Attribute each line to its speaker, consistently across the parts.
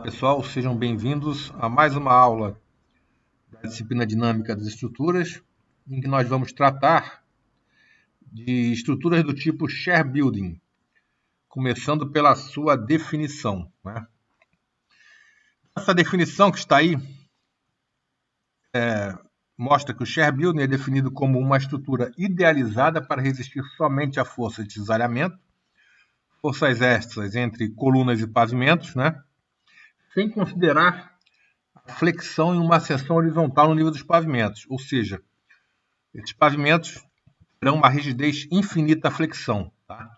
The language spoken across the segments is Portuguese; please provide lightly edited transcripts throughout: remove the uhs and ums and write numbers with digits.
Speaker 1: Pessoal, sejam bem-vindos a mais uma aula da disciplina Dinâmica das Estruturas, em que nós vamos tratar de estruturas do tipo Share Building, começando pela sua definição, né? Essa definição que está aí mostra que o Share Building é definido como uma estrutura idealizada para resistir somente à força de cisalhamento, forças extras entre colunas e pavimentos, né? Sem considerar a flexão em uma seção horizontal no nível dos pavimentos, ou seja, esses pavimentos terão uma rigidez infinita à flexão. Tá?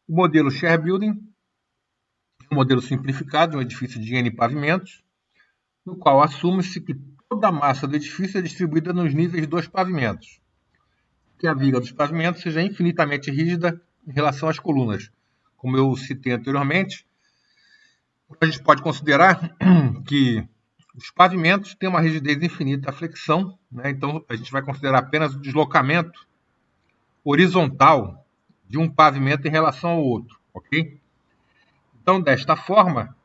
Speaker 1: O modelo Share Building é um modelo simplificado de um edifício de N pavimentos, no qual assume-se que toda a massa do edifício é distribuída nos níveis dos pavimentos, que a viga dos pavimentos seja infinitamente rígida em relação às colunas. Como eu citei anteriormente, a gente pode considerar que os pavimentos têm uma rigidez infinita à flexão, né? Então a gente vai considerar apenas o deslocamento horizontal de um pavimento em relação ao outro, ok? Então, desta forma,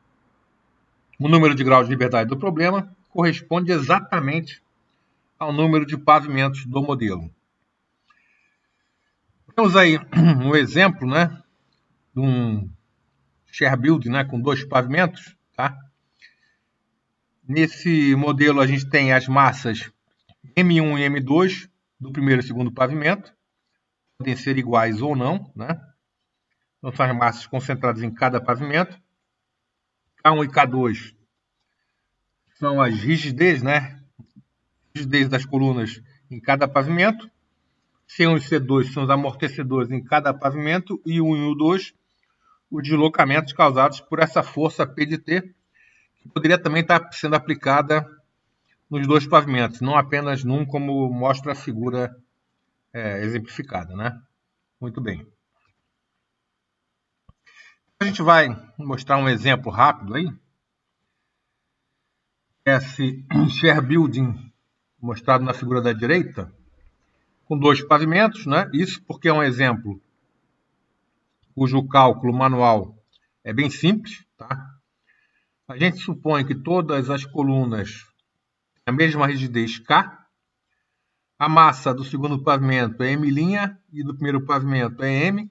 Speaker 1: o número de graus de liberdade do problema corresponde exatamente ao número de pavimentos do modelo. Temos aí um exemplo, né, de um share building, né, com dois pavimentos, tá? Nesse modelo a gente tem as massas M1 e M2 do primeiro e segundo pavimento, podem ser iguais ou não, né? Então são as massas concentradas em cada pavimento. K1 e K2 são as rigidez, né? Rigidez das colunas em cada pavimento. C1 e C2 são os amortecedores em cada pavimento. E o 1 e o 2, os deslocamentos causados por essa força P de T, que poderia também estar sendo aplicada nos dois pavimentos, não apenas num, como mostra a figura exemplificada, né? Muito bem. A gente vai mostrar um exemplo rápido aí. Esse share building mostrado na figura da direita, com dois pavimentos, né? Isso porque é um exemplo cujo cálculo manual é bem simples, tá? A gente supõe que todas as colunas têm a mesma rigidez K. A massa do segundo pavimento é M' e do primeiro pavimento é M.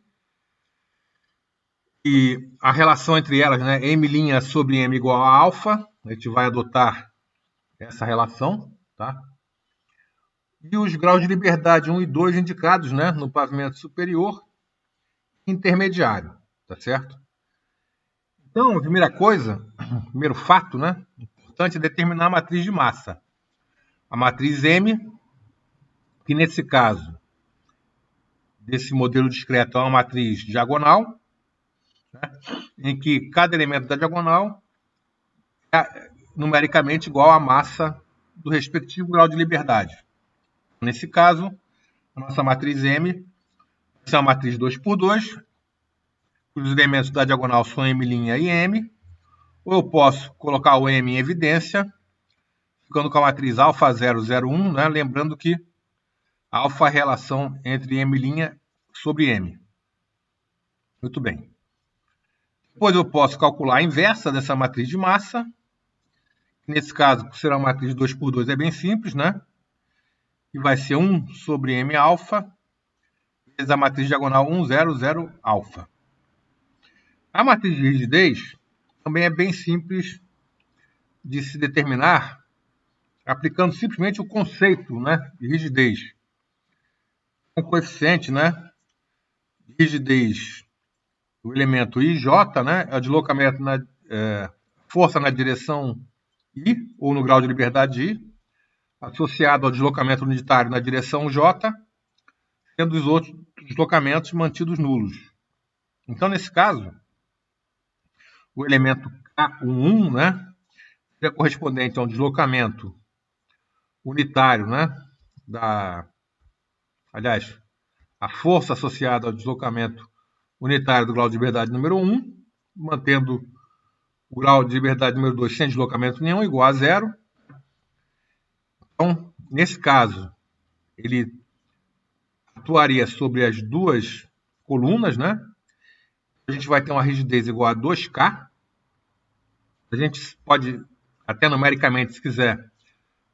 Speaker 1: E a relação entre elas, né, M' sobre M igual a alfa. A gente vai adotar essa relação, tá? E os graus de liberdade 1 e 2 indicados, né, no pavimento superior e intermediário, tá certo? Então, a primeira coisa, primeiro fato, né, importante é determinar a matriz de massa. A matriz M, que nesse caso, desse modelo discreto, é uma matriz diagonal, né, em que cada elemento da diagonal é numericamente igual à massa do respectivo grau de liberdade. Nesse caso, a nossa matriz M é uma matriz 2 por 2, os elementos da diagonal são M' e M, ou eu posso colocar o M em evidência, ficando com a matriz alfa 001, né? Lembrando que alfa é a relação entre M' sobre M. Muito bem. Depois eu posso calcular a inversa dessa matriz de massa. Nesse caso, por ser uma matriz 2 por 2, é bem simples, né? E vai ser 1 sobre M alfa, vezes a matriz diagonal 1, 0, 0 alfa. A matriz de rigidez também é bem simples de se determinar aplicando simplesmente o conceito, né, de rigidez. Um coeficiente, né, de rigidez do elemento IJ, né, é o deslocamento força na direção I, ou no grau de liberdade I, associado ao deslocamento unitário na direção J, sendo os outros deslocamentos mantidos nulos. Então, nesse caso, o elemento K11, né, é correspondente a um deslocamento unitário, né, aliás, a força associada ao deslocamento unitário do grau de liberdade número 1, mantendo o grau de liberdade número 2 sem deslocamento nenhum, igual a zero. Então, nesse caso, ele atuaria sobre as duas colunas, né? A gente vai ter uma rigidez igual a 2K. A gente pode, até numericamente, se quiser,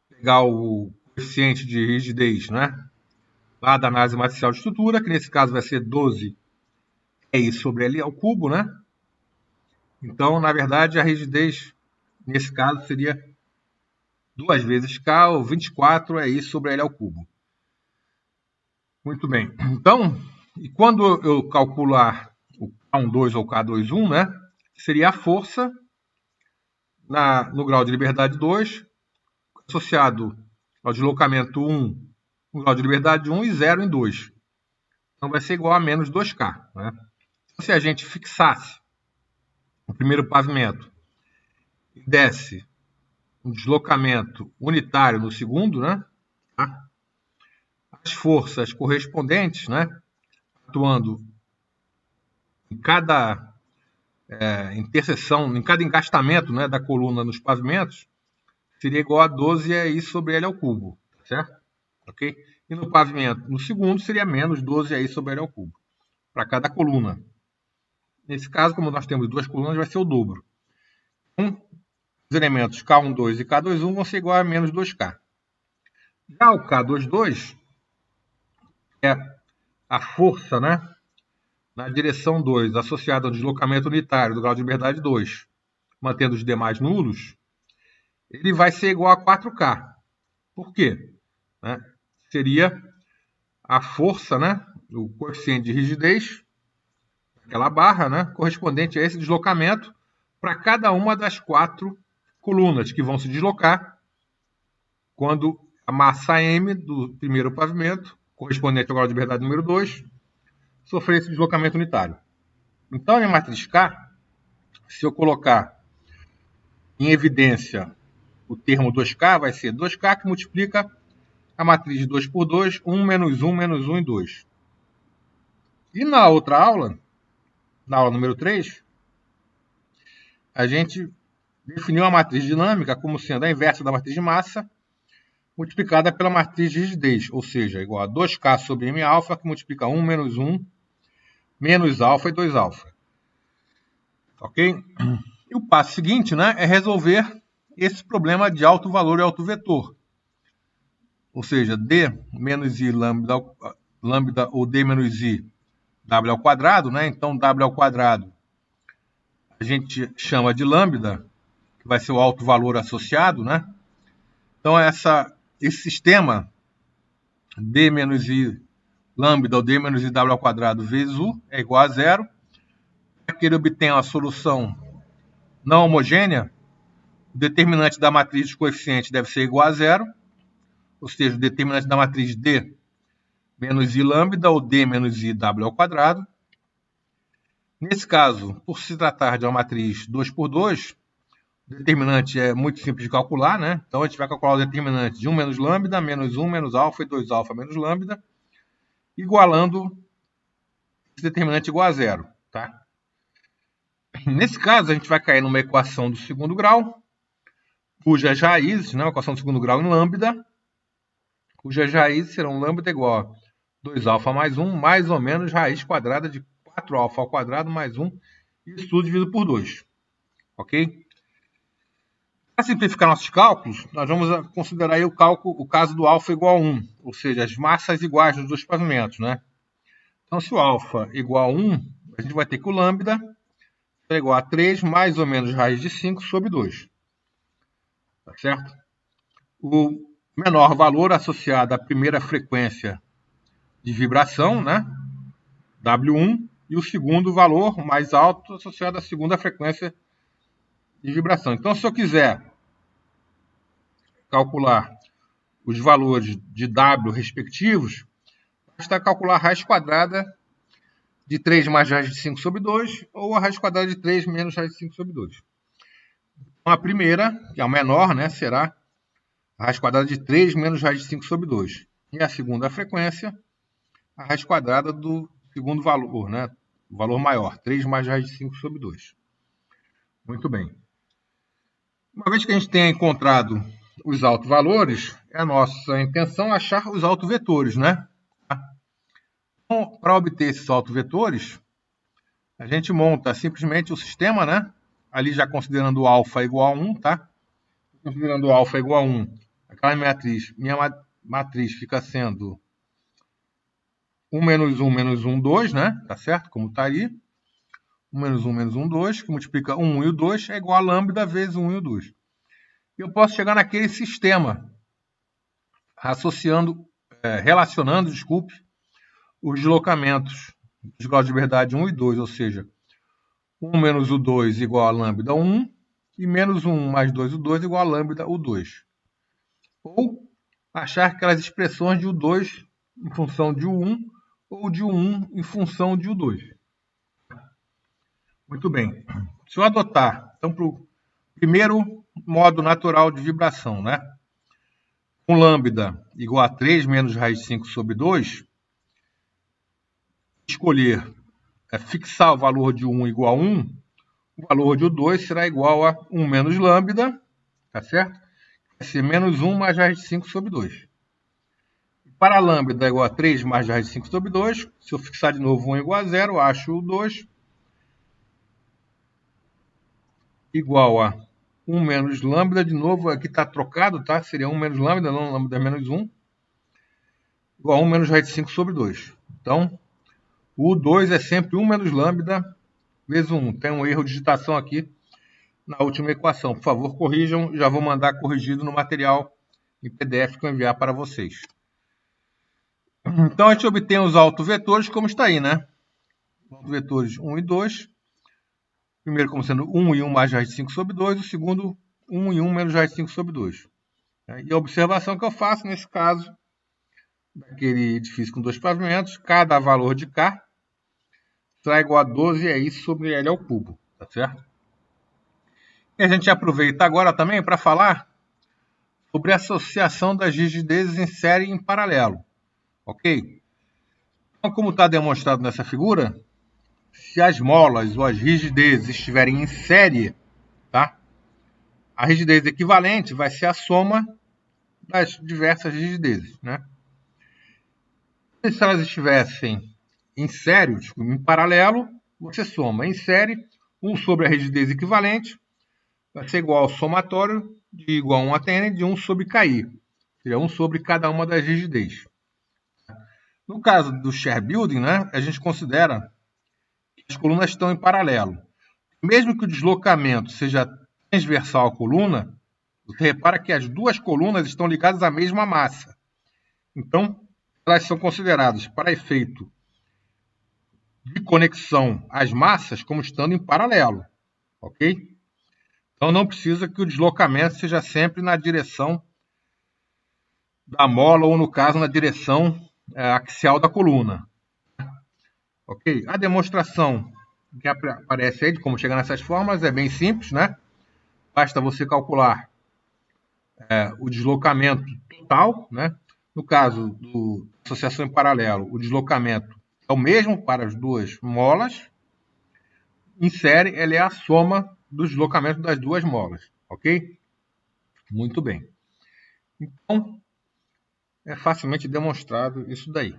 Speaker 1: pegar o coeficiente de rigidez, né? Lá da análise matricial de estrutura, que nesse caso vai ser 12 EI sobre L ao cubo, né? Então, na verdade, a rigidez, nesse caso, seria 2 vezes K, ou 24 EI sobre L ao cubo. Muito bem. Então, e quando eu calcular o K12 ou K21, né? Seria a força no grau de liberdade 2, associado ao deslocamento 1, no grau de liberdade 1 e 0 em 2. Então, vai ser igual a menos 2K. Né? Então, se a gente fixasse o primeiro pavimento e desse um deslocamento unitário no segundo, né? Tá? As forças correspondentes, né? Atuando em cada interseção, em cada engastamento, né, da coluna nos pavimentos, seria igual a 12 EI sobre L ao cubo, certo? Ok? E no pavimento, no segundo, seria menos 12 EI sobre L ao cubo, para cada coluna. Nesse caso, como nós temos duas colunas, vai ser o dobro. Então, os elementos K12 e K21 vão ser igual a menos 2K. Já o K22 é a força, né, na direção 2, associada ao deslocamento unitário do grau de liberdade 2, mantendo os demais nulos, ele vai ser igual a 4K. Por quê? Né? Seria a força, né, o coeficiente de rigidez, aquela barra, né, correspondente a esse deslocamento para cada uma das 4 colunas que vão se deslocar quando a massa M do primeiro pavimento, correspondente ao grau de liberdade número 2, sofrer esse deslocamento unitário. Então, na matriz K, se eu colocar em evidência o termo 2K, vai ser 2K que multiplica a matriz de 2 por 2, 1 menos 1 menos 1 e 2. E na outra aula, na aula número 3, a gente definiu a matriz dinâmica como sendo a inversa da matriz de massa multiplicada pela matriz de rigidez, ou seja, igual a 2K sobre M alfa, que multiplica 1 menos 1 menos alfa e 2 alfa. Ok? E o passo seguinte, né, é resolver esse problema de alto valor e alto vetor. Ou seja, D menos I lambda ou D menos I W ao quadrado, né? Então, W ao quadrado a gente chama de lambda, que vai ser o alto valor associado, né? Então, esse sistema D menos I lambda ou D menos I W ao quadrado vezes U é igual a zero. Para que ele obtenha uma solução não homogênea, o determinante da matriz de coeficientes deve ser igual a zero, ou seja, o determinante da matriz D menos I lambda ou D menos I W ao quadrado. Nesse caso, por se tratar de uma matriz 2 por 2, o determinante é muito simples de calcular, né? Então a gente vai calcular o determinante de 1 menos lambda, menos 1 menos alfa e 2 alfa menos lambda, igualando esse determinante igual a zero, tá? Nesse caso, a gente vai cair numa equação do segundo grau, cujas raízes, né, uma equação do segundo grau em lambda, cujas raízes serão lambda igual a 2 alfa mais 1, mais ou menos raiz quadrada de 4 alfa ao quadrado mais 1, isso tudo dividido por 2. Ok? Para simplificar nossos cálculos, nós vamos considerar aí o caso do alfa igual a 1, ou seja, as massas iguais dos dois pavimentos, né? Então, se o alfa igual a 1, a gente vai ter que o lambda é igual a 3 mais ou menos raiz de 5 sobre 2. Tá certo? O menor valor associado à primeira frequência de vibração, né? W1, e o segundo valor mais alto associado à segunda frequência de vibração. Então, se eu quiser calcular os valores de W respectivos, basta calcular a raiz quadrada de 3 mais raiz de 5 sobre 2, ou a raiz quadrada de 3 menos raiz de 5 sobre 2. Então, a primeira, que é a menor, né, será a raiz quadrada de 3 menos raiz de 5 sobre 2. E a segunda frequência, a raiz quadrada do segundo valor, né, o valor maior, 3 mais raiz de 5 sobre 2. Muito bem. Uma vez que a gente tenha encontrado os autovalores, é a nossa intenção achar os autovetores, né? Então, para obter esses autovetores, a gente monta simplesmente o sistema, né, ali já considerando alfa igual a 1, tá? Considerando alfa igual a 1, aquela minha matriz fica sendo 1 menos 1 menos 1, 2, né? Tá certo? Como está aí. 1 menos 1 menos 1, 2, que multiplica 1 e o 2, é igual a lambda vezes 1 e o 2. Eu posso chegar naquele sistema, relacionando, os deslocamentos dos graus de liberdade 1 e 2, ou seja, 1 menos o 2 igual a lambda 1, e menos 1 mais 2 o 2 igual a lambda o 2. Ou achar aquelas expressões de U2 em função de U1, ou de U1 em função de U2. Muito bem. Se eu adotar, então, para o primeiro modo natural de vibração, né? Com lambda igual a 3 menos raiz de 5 sobre 2, escolher fixar o valor de 1 igual a 1, o valor de U2 será igual a 1 menos lambda, tá certo? Vai ser menos 1 mais raiz de 5 sobre 2. Para lambda igual a 3 mais raiz de 5 sobre 2, se eu fixar de novo 1 igual a 0, acho o 2 igual a 1 menos lambda, de novo, aqui está trocado, tá? Seria 1 menos lambda, não lambda menos 1, igual a 1 menos raiz de 5 sobre 2. Então, o 2 é sempre 1 menos lambda vezes 1. Tem um erro de digitação aqui na última equação. Por favor, corrijam. Já vou mandar corrigido no material em PDF que eu enviar para vocês. Então, a gente obtém os autovetores como está aí, né? Autovetores 1 e 2. Primeiro como sendo 1 e 1 mais raiz de 5 sobre 2. O segundo, 1 e 1 menos raiz de 5 sobre 2. E a observação que eu faço nesse caso, daquele edifício com 2 pavimentos, cada valor de K será igual a 12 é isso sobre L ao cubo, tá certo? E a gente aproveita agora também para falar sobre a associação das rigidezes em série e em paralelo, ok? Então, como está demonstrado nessa figura, se as molas ou as rigidezes estiverem em série, tá? A rigidez equivalente vai ser a soma das diversas rigidezes, né? E se elas estivessem em série, em paralelo, você soma em série 1 sobre a rigidez equivalente, vai ser igual ao somatório de igual a 1 até n de 1 sobre KI. Seria 1 sobre cada uma das rigidezes. No caso do share building, né, a gente considera que as colunas estão em paralelo. Mesmo que o deslocamento seja transversal à coluna, você repara que as duas colunas estão ligadas à mesma massa. Então, elas são consideradas, para efeito de conexão às massas, como estando em paralelo. Ok? Então, não precisa que o deslocamento seja sempre na direção da mola, ou, no caso, na direção axial da coluna. Ok? A demonstração que aparece aí de como chegar nessas formas é bem simples, né? Basta você calcular o deslocamento total, né? No caso da associação em paralelo, o deslocamento é o mesmo para as duas molas. Em série, ela é a soma dos deslocamentos das duas molas, ok? Muito bem. Então, é facilmente demonstrado isso daí.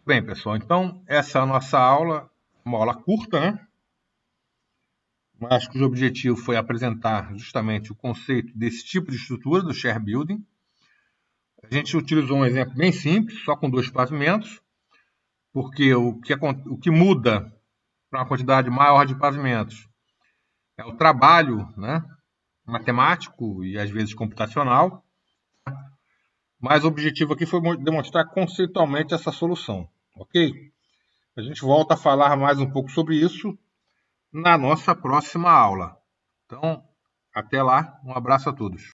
Speaker 1: Bem, pessoal, então essa é a nossa aula, uma aula curta, né? Mas cujo objetivo foi apresentar justamente o conceito desse tipo de estrutura, do share building. A gente utilizou um exemplo bem simples, só com 2 pavimentos, porque o que muda para uma quantidade maior de pavimentos é o trabalho, né, matemático e às vezes computacional. Mas o objetivo aqui foi demonstrar conceitualmente essa solução, ok? A gente volta a falar mais um pouco sobre isso na nossa próxima aula. Então, até lá, um abraço a todos.